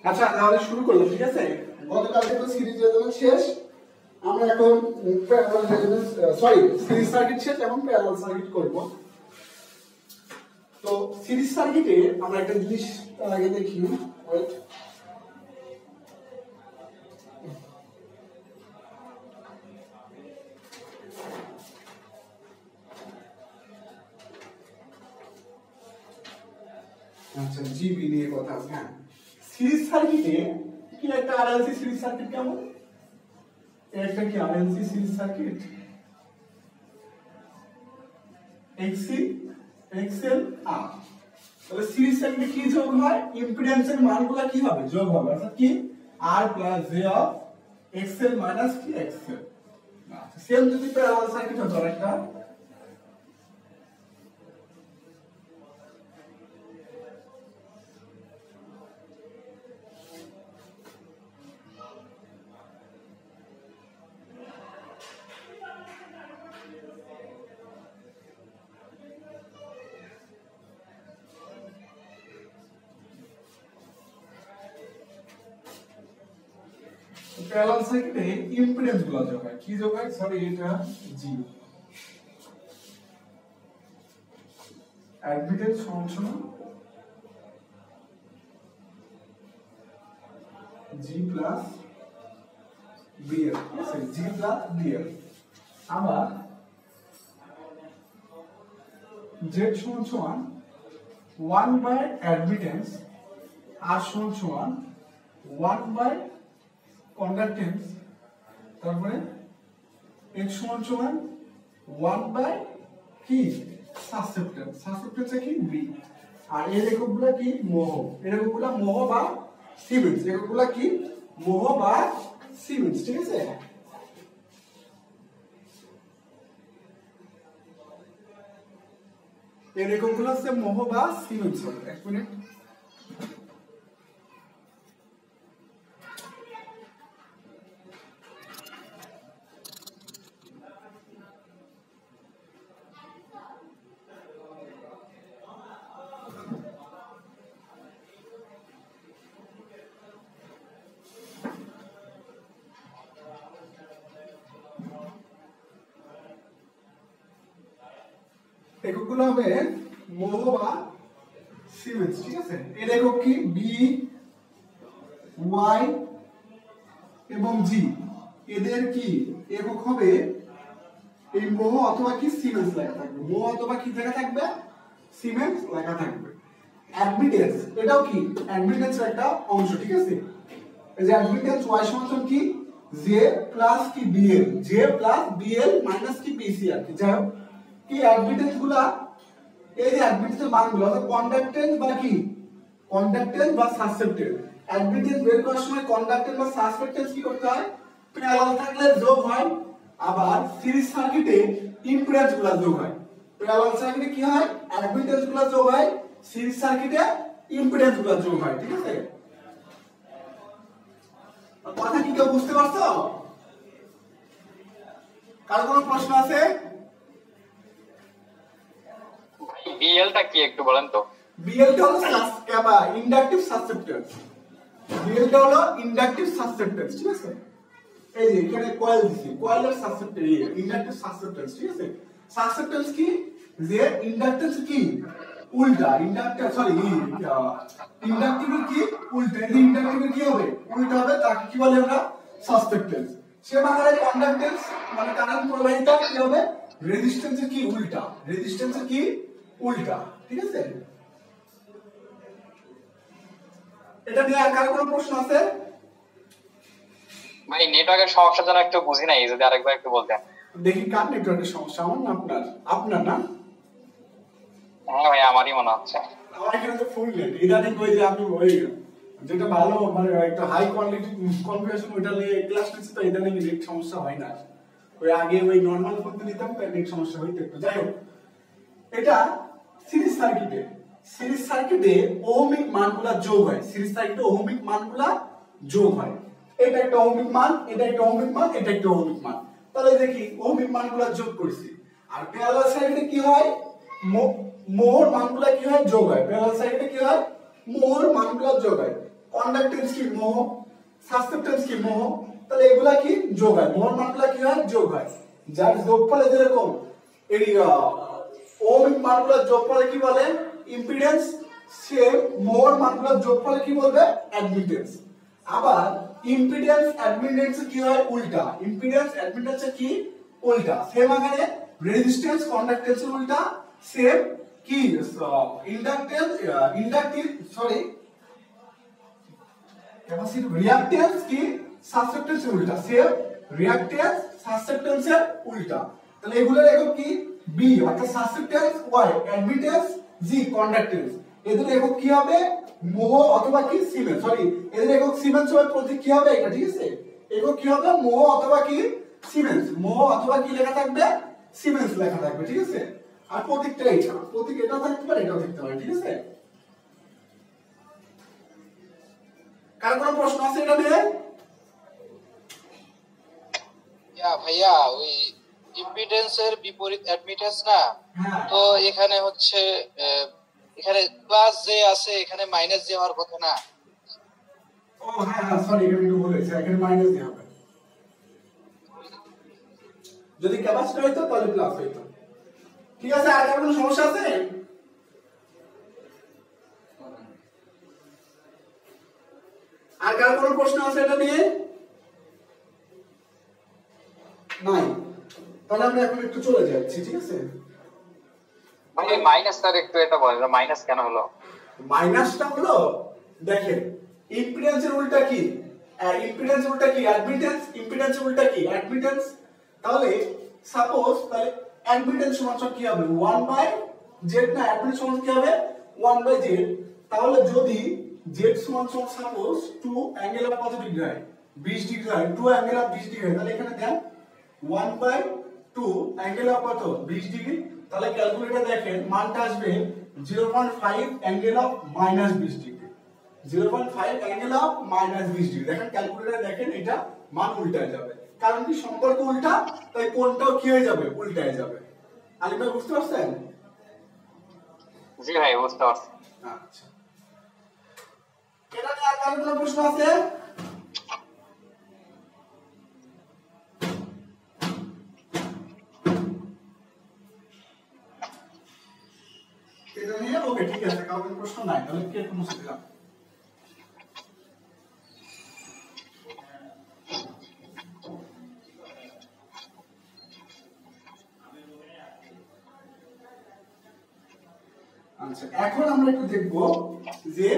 আচ্ছা তাহলে শুরু করলাম, ঠিক আছে। গতকালকে তো সিরিজ রেজোনেন্স শেষ, আমরা এখন প্যারালাল রেজোনেন্স সিরিজ সার্কিট শেষ এবং প্যারালাল সার্কিট করব। তো সিরিজ সার্কিটে আমরা একটা জিনিস তার আগে দেখি, ওয়েট। আচ্ছা জিবি নিয়ে কথা আছে। হ্যাঁ, সিরিজ সার্কিটে কি একটা আরএলসি সিরিজ সার্কিট কেমন, একটা কি RLC series circuit XC XL আর। তাহলে সিরিজ সার্কিটে কি যোগ হয়, ইম্পিডেন্সের মানগুলো কি হবে, যোগ হবে, অর্থাৎ কি আর plus J of XL minus কি এক্সএল। আচ্ছা সেম যদি প্যারালাল সার্কিট হতো একটা, প্যারালাল সার্কিটে ইম্পিডেন্স গুলো যোগ হয়, কি যোগ হয়, সরি এটা জি অ্যাডমিটেন্স সমান জি প্লাস বিএল, ঠিক আছে, জি প্লাস বিএল। আবার জেড সমান 1 বাই অ্যাডমিটেন্স, আর সমান 1 বাই কন্ডাক্টেন্স, তারপরে x সমান 1 বাই কি সাসেপ্টেন্স, সাসেপ্টেন্স কি বি, আর এর এককগুলো কি মোহ, এর এককগুলো মোহ বা সিমেন্স, এককগুলো কি মোহ বা সিমেন্স, ঠিক আছে। এর এককগুলো হচ্ছে মোহ বা সিমেন্স হবে। এক মিনিট, এককগুলো হবে মোহ বা সিমেন্স, ঠিক আছে। এর একক কি বি ওয়াই এবং জি, এদের কি একক হবে এই মোহ অথবা কি সিমেন্স লেখা থাকবে, মোহ অথবা কি লেখা থাকবে, সিমেন্স লেখা থাকবে। অ্যাডমিটেন্স এটাও কি অ্যাডমিটেন্সের একটা অংশ, ঠিক আছে। এই যে অ্যাডমিটেন্স ওয়াই সমান কি জে প্লাস কি BL, J plus BL minus কি বিসি আর কি, যাই হোক কি অ্যাডমিটেন্স গুলা, এই যে অ্যাডমিটেন্সের মানগুলো অর্থাৎ কন্ডাক্টেন্স বা কি কন্ডাক্টেন্স বা সাসেপ্টেন্স, অ্যাডমিটেন্স বের করার সময় কন্ডাক্টেন্স বা সাসেপ্টেন্স কি করতে হয়, প্যারালাল থাকলে যোগ হয়, আবার সিরিজ সার্কিটে ইম্পিডেন্স গুলো যোগ হয়। প্যারালাল সার্কিটে কি হয়, অ্যাডমিটেন্স গুলো যোগ হয়, সিরিজ সার্কিটে ইম্পিডেন্স গুলো যোগ হয়, ঠিক আছে। কথা কি কেউ বুঝতে পারছো, কার কোনো প্রশ্ন আছে? বিএলটা কি একটু বলেন তো। বিএলটা হলো ইন্ডাকটিভ সাসেপ্টেন্স, বিএলটা হলো ইন্ডাকটিভ সাসেপ্টেন্স, ঠিক আছে। এই যে এখানে কয়েল দিছি, কয়েলের সাসেপ্টেন্স ইন্ডাকটিভ সাসেপ্টেন্স, ঠিক আছে। সাসেপ্টেন্স কি যে ইন্ডাকটেন্স কি উল্টা, ইন্ডাক্টর সরি ইন্ডাকটিভের কি উল্টা, এই ইন্ডাকটিভের কি হবে উল্টা হবে, তাকে কি বলে আমরা সাসেপ্টেন্স। সে বাংলায় কন্ডাক্টেন্স মানে কারেন্ট প্রবাহিত কি হবে, রেজিস্ট্যান্সের কি উল্টা, রেজিস্ট্যান্সের কি উল্টা, ঠিক আছে। এটা নিয়ে আর কারো কোনো প্রশ্ন আছে? ভাই নেটওয়ার্কের সমস্যার জন্য একটু বুঝি নাই, যদি আরেকবার একটু বলতেন। দেখি কার নেটওয়ার্কের সমস্যা, আমার না আপনার? আপনার না? হ্যাঁ ভাই আমারই মনে হচ্ছে। আমার এখানে তো ফুল নেট, ইদানিং ওই যে আমি ওই যেটা ভালো মানে একটা হাই কোয়ালিটি কনফিগারেশন ওইটা নিয়ে ক্লাস নিচ্ছি, তো ইদানিং নেট সমস্যা হয় না। ওই আগে ওই নরমাল ফোন নিতাম তাই নেট সমস্যা হইতো একটু, যাই হোক। এটা সিরিজ সার্কিটে, সিরিজ সার্কিটে ওহমিক মানগুলা যোগ হয়, সিরিজ সার্কিটে ওহমিক মানগুলা যোগ হয়। এটা একটা ওহমিক মান, এটা একটা ওহমিক মান, এটা একটা ওহমিক মান। তাহলে দেখি ওহমিক মানগুলা যোগ করছি। আর প্যারালাল সার্কিটে কি হয়, মোহর মানগুলা কি হয় যোগ হয়, প্যারালাল সার্কিটে কি হয় মোহর মানগুলা যোগ হয়। কন্ডাক্টেন্স কি মোহ, সাসেপ্টেন্স কি মোহ, তাহলে এগুলা কি যোগ হয়, মোহর মানগুলা কি হয় যোগ হয়, যার যোগফলে যেরকম এরিয়া ওহমিক মানগুলোর যোগফলে কি বলে ইম্পিডেন্স, সেম মোহর মানগুলোর যোগফলে কি বলবে অ্যাডমিটেন্স। আবার ইম্পিডেন্স অ্যাডমিটেন্স কি হয় উল্টা, ইম্পিডেন্স অ্যাডমিটেন্স কি উল্টা, সেম আকারে রেজিস্ট্যান্স কন্ডাক্টেন্সের উল্টা, সেম কি inductance inductive sorry capacity reactance কি সাসেপ্টেন্সের উল্টা, সেম রিঅ্যাকট্যান্স সাসেপ্টেন্সের উল্টা। তাহলে এগুলোর একক কি বি অর্থাৎ সাসেপ্টেন্স, ওয়াই অ্যাডমিটেন্স, জি কন্ডাক্টেন্স। এদের একক কি হবে মোহ অথবা কি সিমেন্স, সরি এদের একক সিমেন্স হবে, প্রতীক কি হবে এটা, ঠিক আছে একক কি হবে মোহ অথবা কি সিমেন্স, মোহ অথবা কি লেখা থাকবে সিমেন্স লেখা থাকবে, ঠিক আছে। আর প্রতীকটা এটা, প্রতীক এটাও থাকতে পারে এটাও থাকতে পারে, ঠিক আছে। কার কোনো প্রশ্ন আছে এটা নিয়ে? ভাইয়া ওই ইম্পিডেন্সের বিপরীত অ্যাডমিটেন্স না, তো এখানে হচ্ছে এখানে প্লাস জে আছে, এখানে মাইনাস জে হওয়ার কথা না। ও হ্যাঁ হ্যাঁ সরি এখানে একটু ভুল হয়েছে, এখানে মাইনাস দিয়ে হবে, যদি ক্যাপাসিটর হইতো তাহলে প্লাস হইতো, ঠিক আছে। আর কোনো সমস্যা আছে? আর কার কোনো প্রশ্ন আছে এটা নিয়ে? নাই, তাহলে আমরা এখন একটু চলে যাচ্ছি, ঠিক আছে। ভাই মাইনাস স্যার একটু এটা বলেন মাইনাস কেন হলো? মাইনাসটা হলো দেখেন ইম্পিডেন্সের উল্টা কি, ইম্পিডেন্সের উল্টা কি অ্যাডমিটেন্স, ইম্পিডেন্সের উল্টা কি অ্যাডমিটেন্স। তাহলে সাপোজ তাহলে অ্যাডমিটেন্স সমান কি হবে 1/z না, অ্যাডমিটেন্স সমান কি হবে 1/z। তাহলে যদি z সমান সাপোজ 2 অ্যাঙ্গেল অফ কত ডিগ্রি হয় 20 ডিগ্রি হয়, 2 অ্যাঙ্গেল অফ 20 ডিগ্রি হয়, তাহলে এখানে দেন 1/2 অ্যাঙ্গেল অফ কত 20 ডিগ্রি। তাহলে ক্যালকুলেটর দেখেন মানটা আসবে 0.5 angle of -20 degree, 0.5 angle of -20 degree. দেখেন ক্যালকুলেটর দেখেন এটা মান উল্টায় যাবে, কারণ কি সম্পর্ক উল্টা, তাই কোণটাও কি হয়ে যাবে উল্টায় যাবে। আলিম ভাই বুঝতে পারছেন? জি ভাই বুঝতে পারছি। আচ্ছা এটা নিয়ে আর কারো কোনো প্রশ্ন আছে? এটা নিয়ে ওকে ঠিক আছে, কারো কোনো প্রশ্ন নাই, তাহলে কে কোনো মুছে দিলাম। আচ্ছা এখন আমরা একটু দেখব যে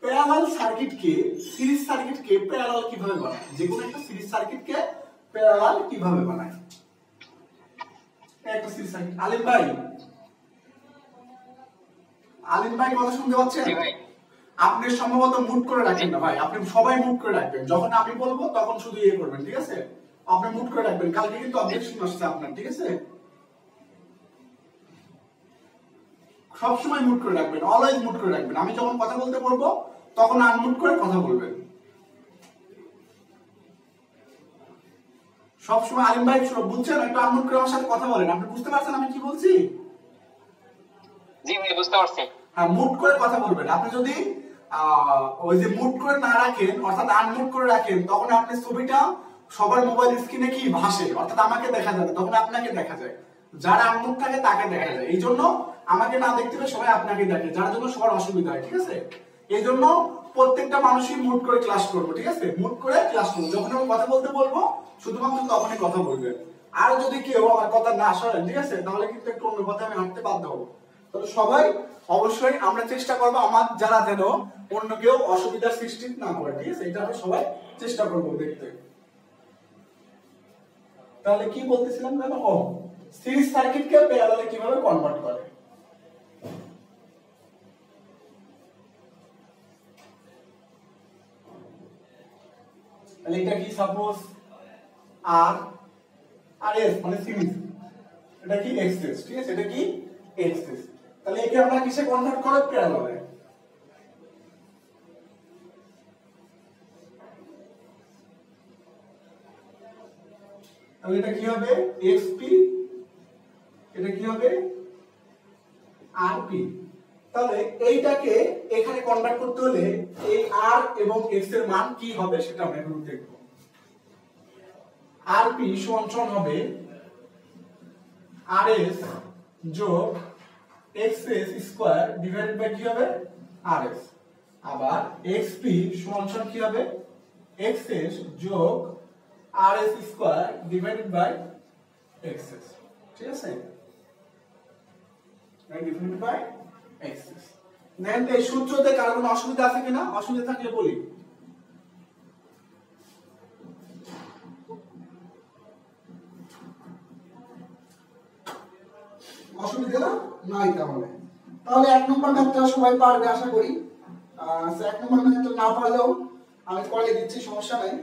প্যারালাল সার্কিটকে সিরিজ সার্কিটকে প্যারালাল কিভাবে বানায়, যে কোনো একটা সিরিজ সার্কিটকে প্যারালাল কিভাবে বানায়। একটা সিরিজ সার্কিট আলিম ভাই কথা শুনতে পাচ্ছেন? জি ভাই। আপনি সম্ভবত মুট করে রাখেন না ভাই, আপনি সবাই মুট করে রাখবেন, যখন আমি বলবো তখন শুধু ইয়ে করবেন, ঠিক আছে আপনি মুট করে রাখবেন, কালকে কিন্তু অবজেকশন আসছে আপনার, ঠিক আছে সব সময় মুট করে রাখবেন, অলওয়েজ মুট করে রাখবেন। আমি যখন কথা বলতে বলবো তখন আনমুট করে কথা বলবেন সব সময়। আলিম ভাই বুঝছেন? একটু আনমুট করে আমার সাথে কথা বলেন, আপনি বুঝতে পারছেন আমি কি বলছি? জি ভাই বুঝতে পারছি। হ্যাঁ মুট করে কথা বলবেন। আপনি যদি ওই যে মুট করে না রাখেন অর্থাৎ আনমুট করে রাখেন, তখন আপনার ছবিটা সবার মোবাইল স্ক্রিনে কি ভাসে, অর্থাৎ আমাকে দেখা যাবে, তখন আপনাকে দেখা যায়, যারা আনমুট থাকে তাকে দেখা যায়। এই জন্য আমাকে না দেখতে পেয়ে সবাই আপনাকে দেখে, যার জন্য সবার অসুবিধা হয়, ঠিক আছে। এই জন্য প্রত্যেকটা মানুষই মুট করে ক্লাস করবো, ঠিক আছে মুট করে ক্লাস করবো, যখন আমি কথা বলতে বলবো শুধুমাত্র তখনই কথা বলবেন। আর যদি কেউ আমার কথা না শোনেন, ঠিক আছে, তাহলে কিন্তু একটু অন্য কথা আমি হাঁটতে বাধ্য হবো। তাহলে সবাই অবশ্যই আমরা চেষ্টা করবো আমার যারা যেন অন্য কেউ অসুবিধার সৃষ্টি না করে, ঠিক আছে, এটা আমরা সবাই চেষ্টা করবো দেখতে। তাহলে কি বলতেছিলাম জানো, ও সিরিজ সার্কিটকে প্যারালালে কিভাবে কনভার্ট করে। তাহলে এটা কি সাপোজ আর আর এস মানে সিরিজ, এটা কি এক্সেস, ঠিক আছে এটা কি এক্সেস। তাহলে একে আমরা কিসে কনভার্ট করে প্যারালালে। তাহলে এটা কি হবে এক্সপি, এটা কি হবে আরপি। তাহলে এইটাকে এখানে কনভার্ট করতে হলে এই আর এবং এক্স এর মান কি হবে সেটা আমরা এখন দেখব। আরপি সমান হবে আরএস যোগ এক্সএস স্কয়ার ডিভাইডেড বাই কি হবে আরএস। আবার এক্সপি সমান কি হবে এক্সএস যোগ RS square divided by XS. ঠিক আছে, ডিভাইডেড বাই এক্সএস। দেন এই সূত্রতে কারো কোনো অসুবিধা আছে কিনা? অসুবিধা থাকলে বলি। অসুবিধা নাই। তাহলে তাহলে 1 নম্বর ম্যাথটা সবাই পারবে আশা করি। 1 নম্বর ম্যাথটা না পারলেও আমি করে দিচ্ছি, সমস্যা নাই।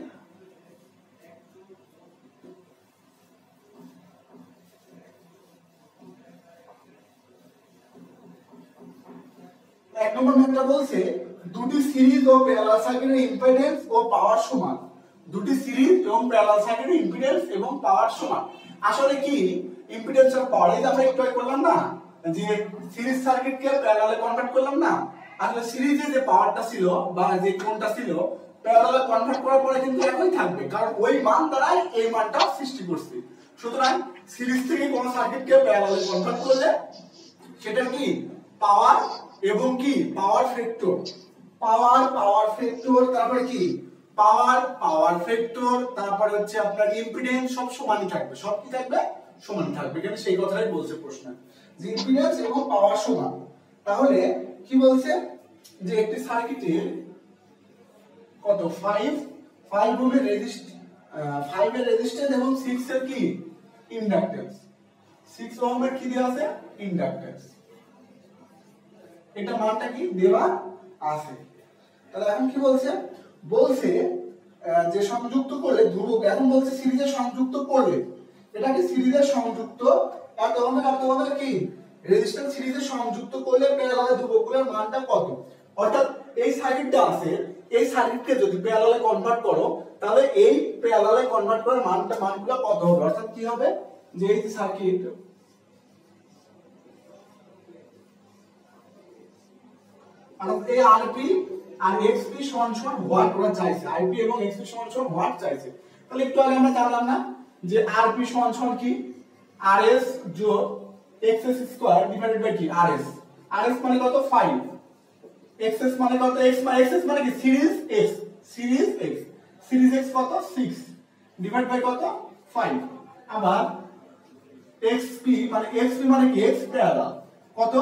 এক নম্বর ম্যাথটা বলছে দুটি সিরিজ ও প্যারালাল সার্কিটের ইম্পিডেন্স ও পাওয়ার সমান। দুটি সিরিজ এবং প্যারালাল সার্কিটের ইম্পিডেন্স এবং পাওয়ার সমান। আসলে কি ইম্পিডেন্স আর পাওয়ার, এই যে আমরা একটু আগে করলাম না যে সিরিজ সার্কিটকে প্যারালালে কনভার্ট করলাম না, আসলে সিরিজে যে পাওয়ারটা ছিল বা যে কোণটা ছিল প্যারালালে কনভার্ট করার পরে কিন্তু একই থাকবে, কারণ ওই মান দ্বারাই এই মানটা সৃষ্টি করছে। সুতরাং সিরিজ থেকে কোন সার্কিটকে প্যারালালে কনভার্ট করলে সেটা কি পাওয়ার এবং কি পাওয়ার ফ্যাক্টর, পাওয়ার ফ্যাক্টর, তারপরে কি পাওয়ার ফ্যাক্টর, তারপরে হচ্ছে আপনার ইম্পিডেন্স সব সমানই থাকবে। সব কি থাকবে? সমান থাকবে। এখানে সেই কথাই বলছে প্রশ্ন যে ইম্পিডেন্স এবং পাওয়ার সমান। তাহলে কি বলছে যে একটি সার্কিটের কত 5 ওহমের রেজিস্ট্যান্স এবং 6 এর কি ইন্ডাক্ট্যান্স, 6 ওহমের কি দেওয়া আছে ইন্ডাক্ট্যান্স, এটা মানটা কি দেওয়া আছে। তাহলে এখন কি বলছে যে সংযুক্ত করলে ধ্রুবক, এখন বলছে সিরিজে সংযুক্ত করলে, এটা কি সিরিজে সংযুক্ত এত ওহমের কি রেজিস্ট্যান্স সিরিজে সংযুক্ত করলে প্যারালালে ধ্রুবকগুলোর মানটা কত। অর্থাৎ এই সার্কিটটা আছে, এই সার্কিটকে যদি প্যারালালে কনভার্ট করো তাহলে এই প্যারালালে কনভার্ট করার মানগুলো কত হবে। অর্থাৎ কি হবে যে এই সার্কিট এই আরপি আর এক্সপি সমান হোয়াট ওরা চাইছে, আরপি এবং এক্সপি সমান হোয়াট চাইছে। তাহলে একটু আগে আমরা জানলাম না যে আরপি সমান কি আরএস যোগ এক্সএস স্কয়ার ডিভাইডেড বাই কি আরএস। আরএস মানে কত 5, এক্সএস মানে কত এক্সএস মানে কি সিরিজ এক্স কত 6 ডিভাইড বাই কত 5। আবার এক্সপি মানে কি এক্স প্যারালাল কত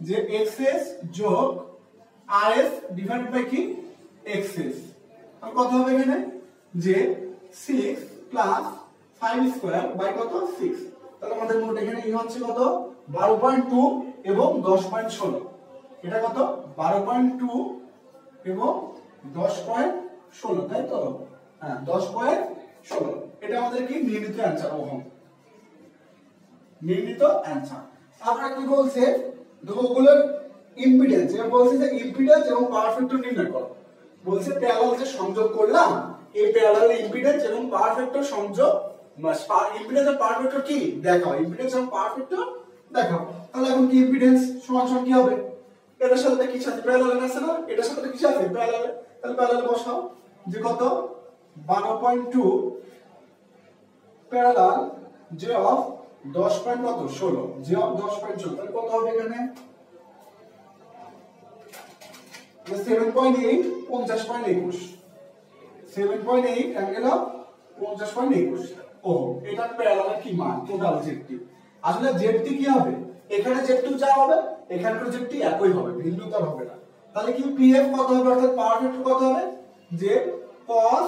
যে এক্সএস যোগ আরএস ডিভাইডেড বাই কি এক্সএস। আর কত হবে এখানে যে 6 প্লাস 5 স্কয়ার বাই কত 6। তাহলে আমাদের মোট এখানে ই হচ্ছে কত 12.2 এবং 10.16। এটা কত 12.2 এবং 10.16, তাই তো? হ্যাঁ 10.16। এটা আমাদের কি নির্ণীত অ্যানসার, ওহম নির্ণীত অ্যানসার। তারপরে কি বলছে ধ্রুবকগুলোর ইম্পিডেন্স, এটা বলছে যে ইম্পিডেন্স এবং পাওয়ার ফ্যাক্টর নির্ণয় করো। বলছে প্যারালাল যে সংযোগ করলাম এই প্যারালাল ইম্পিডেন্স এবং পাওয়ার ফ্যাক্টর সংযোগ, ইম্পিডেন্স আর পাওয়ার ফ্যাক্টর কি দেখাও, ইম্পিডেন্স এবং পাওয়ার ফ্যাক্টর দেখাও। তাহলে এখন কি ইম্পিডেন্স সমান কি হবে এটার সাথে কি সাথে প্যারালাল আছে না, এটার সাথে কি আছে প্যারালাল। তাহলে প্যারালাল বসাও যে কত 12.2 প্যারালাল যে অফ 10.16 যে অফ 10.16, তাহলে কত হবে এখানে 7.8 50.21, 7.8 অ্যাঙ্গেল অফ 50.21 ওহম। এটা প্যারালালের কি মান টোটাল জেডটি। আসলে জেডটি কি হবে এখানে জেডটি যা হবে এখানকার জেডটি একই হবে, ভিন্নতা হবে না। তাহলে কি পিএফ কত হবে অর্থাৎ পাওয়ার ফ্যাক্টর কত হবে যে cos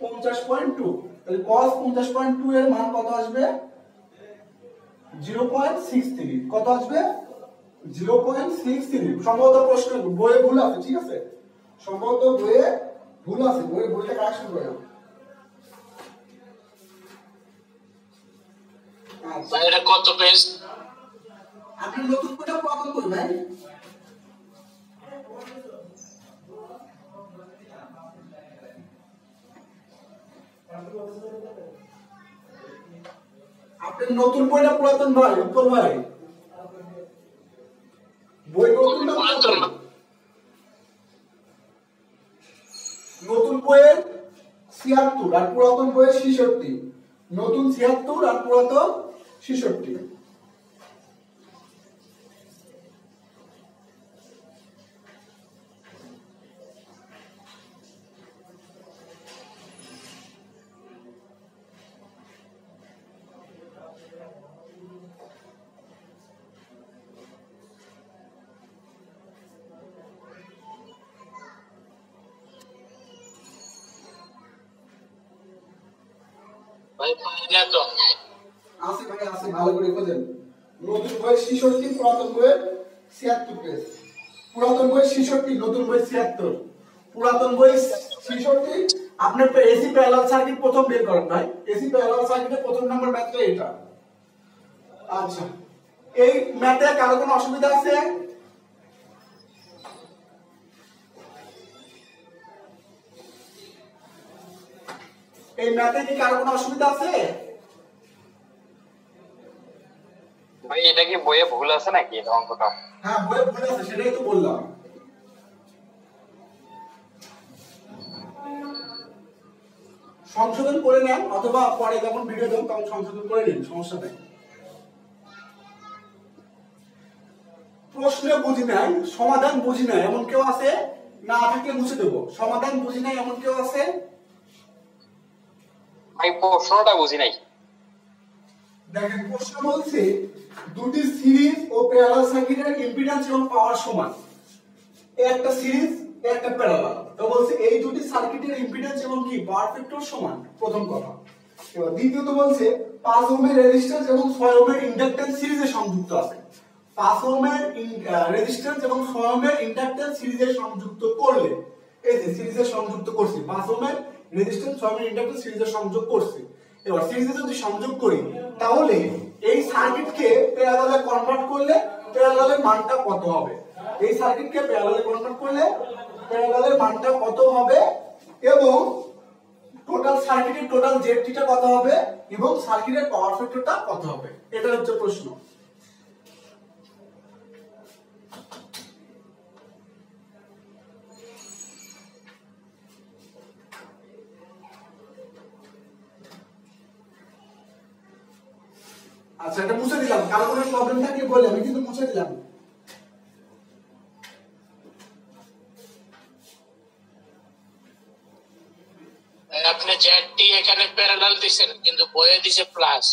50.2। তাহলে cos 50.2 এর মান কত আসবে 0.63, কত আসবে 0.63। সম্ভবত প্রশ্ন বইয়ে ভুল আছে, ঠিক আছে সম্ভবত বইয়ে ভুল আছে, বইটা কারেকশন করে নাও। ভাই এটা কত পেজ? আপনি নতুন বইটা কত কই ভাই? আপনি নতুন বইটা পুরাতন ভাই উত্তর ভাই বই নতুন না বইয়ের 76 আর পুরাতন বইয়ের 66, নতুন 76 আর পুরাতন 66। আছে ভাই আছে, ভালো করে খোঁজেন। নতুন বই 66, পুরাতন বইয়ের 76 পেজ। পুরাতন বই 66, নতুন বই 76। পুরাতন বই 66। আপনার তো এসি প্যারালাল সার্কিট প্রথম বের করেন ভাই। এসি প্যারালাল সার্কিটের প্রথম নাম্বার ম্যাথটা এটা। আচ্ছা, এই ম্যাথে কারো কোনো অসুবিধা আছে? এই ম্যাথে কি কারো কোনো অসুবিধা আছে? ভাই এটা কি বইয়ে ভুল আছে নাকি এটা অঙ্কটা? হ্যাঁ বইয়ে ভুল আছে, সেটাই তো বললাম। সংশোধন করে নেন, অথবা পরে যখন ভিডিও দেব তখন সংশোধন করে নিন, সমস্যা নেই। প্রশ্ন বুঝি নাই, সমাধান বুঝি নাই এমন কেউ আছে? না থাকলে মুছে দেবো। সমাধান বুঝি নাই এমন কেউ আছে? ভাই প্রশ্নটা বুঝি নাই। দেখেন প্রশ্ন বলছে দুটি সিরিজ ও প্যারালাল সার্কিটের ইম্পিডেন্স এবং পাওয়ার সমান। একটা সিরিজ একটা প্যারালাল, তো বলছে এই দুটি সার্কিটের ইম্পিডেন্স এবং কি পাওয়ার ফ্যাক্টর সমান, প্রথম কথা। এবার দ্বিতীয়ত বলছে 5 ওহমের রেজিস্ট্যান্স এবং 6 ওহমের ইন্ডাক্ট্যান্স সিরিজে সংযুক্ত আছে। 5 ওহমের রেজিস্ট্যান্স এবং 6 ওহমের ইন্ডাক্ট্যান্স সিরিজে সংযুক্ত করলে, এই যে সিরিজে সংযুক্ত করছি, 5 ওহমের রেজিস্ট্যান্স 6 ওহমের ইন্ডাক্ট্যান্স সিরিজে সংযোগ করছি। এবার সিরিজে যদি সংযোগ করি তাহলে এই সার্কিটকে প্যারালালে কনভার্ট করলে প্যারালালের মানটা কত হবে? এই সার্কিটকে প্যারালালে কনভার্ট করলে প্যারালালের মানটা কত হবে, এবং টোটাল সার্কিটের টোটাল জেডটিটা কত হবে, এবং সার্কিটের পাওয়ার ফ্যাক্টরটা কত হবে, এটা হচ্ছে প্রশ্ন। আচ্ছা এটা মুছে দিলাম, কারো কোনো প্রবলেম থাকলে বলে, আমি কিন্তু মুছে দিলাম। আপনি জেডটি এখানে প্যারালাল দিবেন কিন্তু বইয়ে দিছে প্লাস।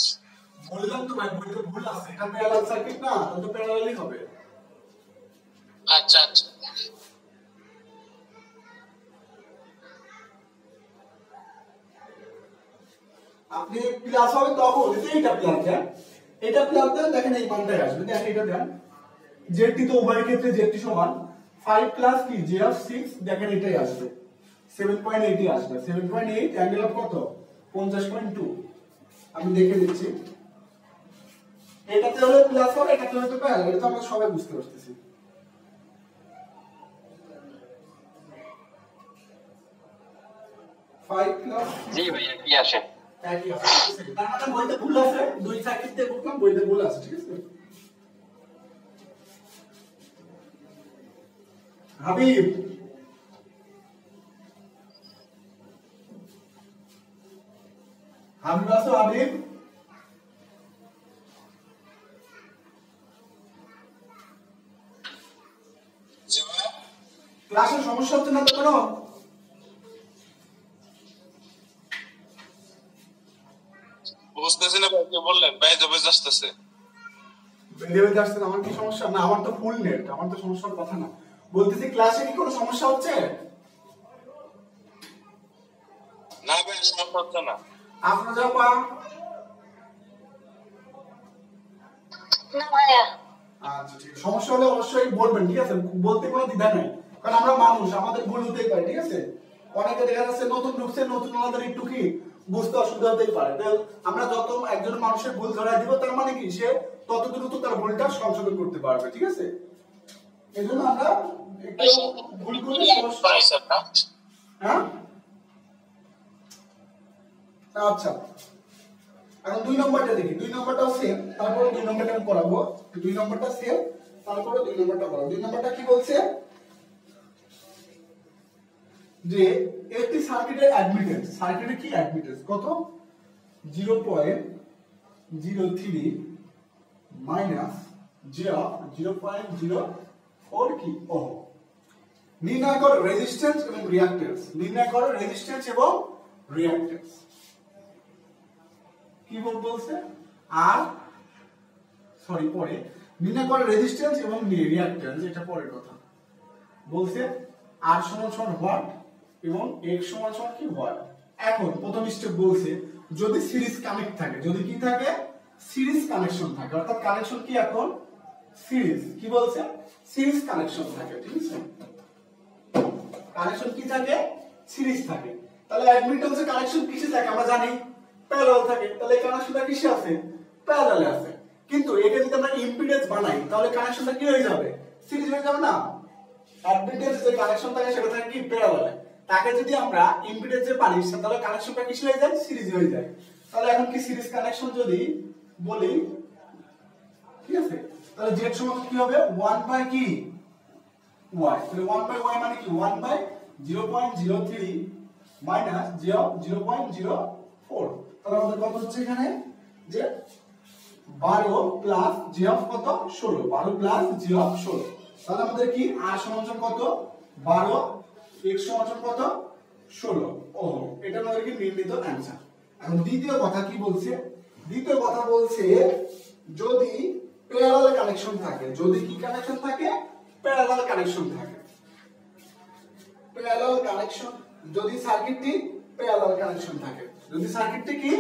বললাম তো ভাই বইতে ভুল আছে, এটা প্যারালাল সার্কিট না, তাহলে প্যারালালই হবে। আচ্ছা আচ্ছা, আপনি প্লাস হবে তখন, এটা প্লাস দেন, এটা প্লাস দেন, দেখেন এই মানটাই আসবে। দেখেন এটা দেন, জেডটি তো উভয়ের ক্ষেত্রে জেডটি সমান 5 প্লাস কি j অফ 6, দেখেন এটাই আসবে 7.8 আসবে। 7.8 অ্যাঙ্গেল অফ কত? 50.2। আমি দেখে দিচ্ছি, এটাতে হলে প্লাস হবে, এটাতে হলে তো প্যারালাল, এটা তো আমরা সবাই বুঝতে পারতেছি। জি ভাইয়া কি আসে? তার মানে বইতে ভুল আছে, দুই সার্কিট দিয়ে করলাম, বইতে ভুল আছে, ঠিক আছে। হাবিব হাবিব আছো? হাবিব ক্লাসের সমস্যা হচ্ছে না তো কোনো? বুঝতেছি না ভাই, কি বললেন? বাইরে বেজে আসতেছে। বেরিয়ে আসছে, আমার কি সমস্যা? না আমার তো ফুল নেট, আমার তো সমস্যার কথা না। বলতেছি ক্লাসে কি কোনো সমস্যা হচ্ছে? না ভাই সমস্যা হচ্ছে না। আপনার যাপা না ভাইয়া। আচ্ছা ঠিক আছে, সমস্যা হলে অবশ্যই বলবেন, ঠিক আছে? বলতে কোনো দ্বিধা নাই, কারণ আমরা মানুষ, আমাদের ভুল হতেই পারে, ঠিক আছে? অনেকে দেখা যাচ্ছে নতুন ঢুকছে, নতুন ওনাদের একটু কি বুঝতে অসুবিধা হতেই পারে। আমরা যত একজন মানুষের ভুল ধরাই দিব, তার মানে কি সে তত দ্রুত তার ভুলটা সংশোধন করতে পারবে, ঠিক আছে? এই জন্য আমরা একটু ভুল করলে সমস্যা। হ্যাঁ আচ্ছা, এখন 2 নম্বরটা দেখি। 2 নম্বরটাও সেম, তারপরে 2 নম্বরটা আমি করাবো। 2 নম্বরটা সেম, তারপরে 2 নম্বরটা করাবো। 2 নম্বরটা কি বলছে? যে একটি সার্কিটের অ্যাডমিটেন্স, সার্কিটের কি অ্যাডমিটেন্স কত 0.03 মাইনাস j অফ 0.04 কি ওহম। নির্ণয় করো রেজিস্ট্যান্স এবং রিঅ্যাক্ট্যান্স, নির্ণয় করো রেজিস্ট্যান্স এবং রিঅ্যাক্ট্যান্স। কি বলছে আর সরি পরে নির্ণয় করো রেজিস্ট্যান্স এবং রিঅ্যাক্ট্যান্স, এটা পরের কথা। বলছে r সমান হোয়াট এবং x সমান কি হোয়াট। এখন প্রথম স্টেপ বলছে যদি সিরিজ কানেক্ট থাকে, যদি কি থাকে সিরিজ কানেকশন থাকে, অর্থাৎ কানেকশন কি এখন সিরিজ, কি বলছে সিরিজ কানেকশন থাকে, ঠিক আছে কানেকশন কি থাকে সিরিজ থাকে। তাহলে অ্যাডমিটেন্সের কানেকশন কিসে থাকে আমরা জানি প্যারালাল থাকে, তাহলে এই কানেকশনটা কিসে আছে প্যারালালে আছে। কিন্তু একে যদি আমরা ইম্পিডেন্স বানাই তাহলে কানেকশনটা কি হয়ে যাবে সিরিজ হয়ে যাবে না। অ্যাডমিটেন্স যে কানেকশন থাকে সেটা থাকে কি প্যারালালে, তাকে যদি আমরা ইম্পিডেন্সে বানাই তাহলে কানেকশনটা কিসে হয়ে যায় সিরিজ হয়ে যায়। তাহলে এখন কি সিরিজ কানেকশন যদি বলি, ঠিক আছে, তাহলে z সমান কি হবে 1 বাই কি y, তাহলে 1 বাই y মানে কি 1 বাই 0.03 মাইনাস j অফ 0.04। তাহলে আমাদের কত হচ্ছে এখানে যে 12 প্লাস j অফ কত 16, 12 প্লাস j অফ 16। তাহলে আমাদের কি r সমান কত 12, x সমান কত 16 ওহম। এটা আমাদের কি নির্ণীত অ্যানসার। এখন দ্বিতীয় কথা কি বলছে, দ্বিতীয় কথা বলছে যদি প্যারালাল কানেকশন থাকে, যদি কি কানেকশন থাকে প্যারালাল কানেকশন থাকে, প্যারালাল কানেকশন যদি সার্কিটটি প্যারালাল কানেকশন থাকে, যদি সার্কিটটি কি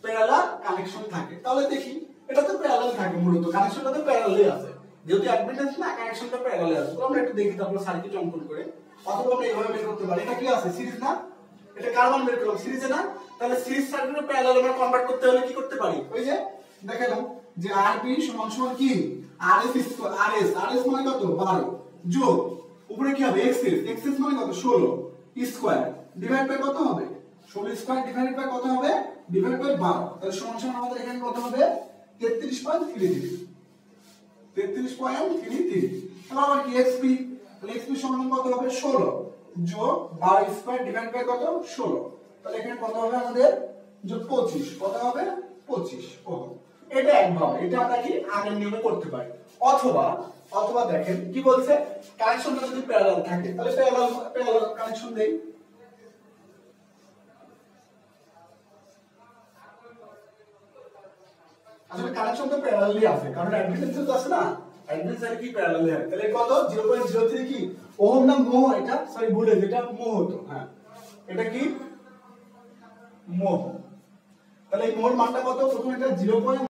প্যারালাল কানেকশন থাকে তাহলে দেখি এটা তো প্যারালাল থাকে, মূলত কানেকশনটা তো প্যারালালই আছে, যেহেতু অ্যাডমিটেন্স না কানেকশনটা প্যারালালে আছে। তো আমরা একটু দেখি তারপর সার্কিট অঙ্কন করে, অথবা আমরা এইভাবে বের করতে পারি এটা কি আছে সিরিজ না, এটা কার্বন বের করলাম সিরিজে না, তাহলে সিরিজ সার্কিটে প্যারালাল আমরা কনভার্ট করতে হলে কি করতে পারি ওই যে দেখালাম যে RB সমান কি RS স্কয়ার, RS মানে কত 12 যোগ উপরে কি হবে XS মানে কত 16 স্কয়ার ডিভাইড বাই কত হবে 16 স্কয়ার ডিভাইড বাই কত হবে ডিভাইড বাই 12, তাহলে সমান আমাদের এখানে কত হবে 33.33, 33.33। তাহলে আবার কি XP, তাহলে XP সমান কত হবে 16 যোগ 12 স্কয়ার ডিভাইড বাই কত 16, তাহলে এখানে কত হবে আমাদের যোগ 25, কত হবে 25 ওহম। এটা একভাবে, এটা আমরা কি আগের নিয়মে করতে পারি। অথবা দেখেন কি বলছে কানেকশনটা যদি প্যারালাল থাকে তাহলে প্যারালাল কানেকশন দেই, আসলে কানেকশন তো প্যারালালই আছে কারণ অ্যাডমিটেন্স তো আছে না, অ্যাডমিটেন্স আর কি প্যারালালই আছে। তাহলে কত 0.03 কি ওহম না মোহ, এটা সরি ভুলে যেটা মোহ হতো, হ্যাঁ এটা কি মোহ। তাহলে এই মোহর মানটা কত প্রথমে এটা 0.